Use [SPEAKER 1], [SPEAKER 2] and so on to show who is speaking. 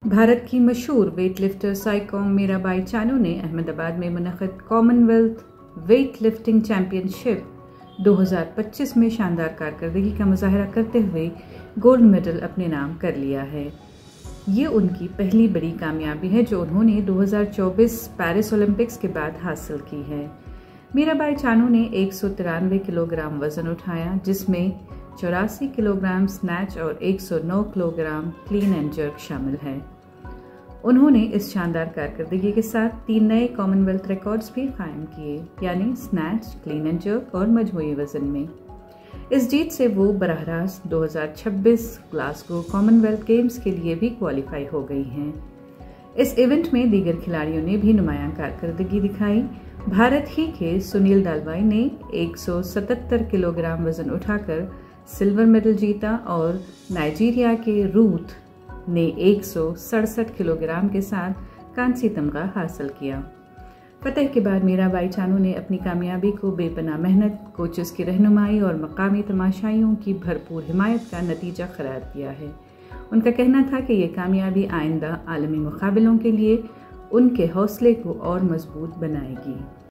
[SPEAKER 1] भारत की मशहूर weight lifter Saikhom Mirabai Chanu ने अहमदाबाद में मुनक़िद कॉमनवेल्थ वेट लिफ्टिंग चैंपियनशिप 2025 में शानदार कारकर्दगी का मुजाहरा करते हुए गोल्ड मेडल अपने नाम कर लिया है। ये उनकी पहली बड़ी कामयाबी है जो उन्होंने 2024 पेरिस ओलंपिक्स के बाद हासिल की है। मीराबाई चानू ने 193 किलोग्राम वजन उठाया, जिसमें 84 किलोग्राम स्नैच और 109 किलोग्राम क्लीन एंड जर्क शामिल है। उन्होंने इस शानदार कारकर्दगी के साथ 3 नए कॉमनवेल्थ रिकॉर्ड्स भी कायम किए, यानी स्नैच, क्लीन एंड जर्क और मजमूई वजन में। इस जीत से वो बराह रास्त 2026 ग्लासगो कॉमनवेल्थ गेम्स के लिए भी क्वालिफाई हो गई हैं। इस इवेंट में दीगर खिलाड़ियों ने भी नुमायां कारकर्दगी दिखाई। भारत ही के सुनील दालवाई ने 177 किलोग्राम वजन उठाकर सिल्वर मेडल जीता और नाइजीरिया के रूथ ने 167 किलोग्राम के साथ कांस्य तमगा हासिल किया। फतह के बाद मीराबाई चानू ने अपनी कामयाबी को बेपनाह मेहनत, कोचेस की रहनुमाई और मकामी तमाशाइयों की भरपूर हिमायत का नतीजा करार दिया है। उनका कहना था कि ये कामयाबी आइंदा आलमी मुकाबलों के लिए उनके हौसले को और मजबूत बनाएगी।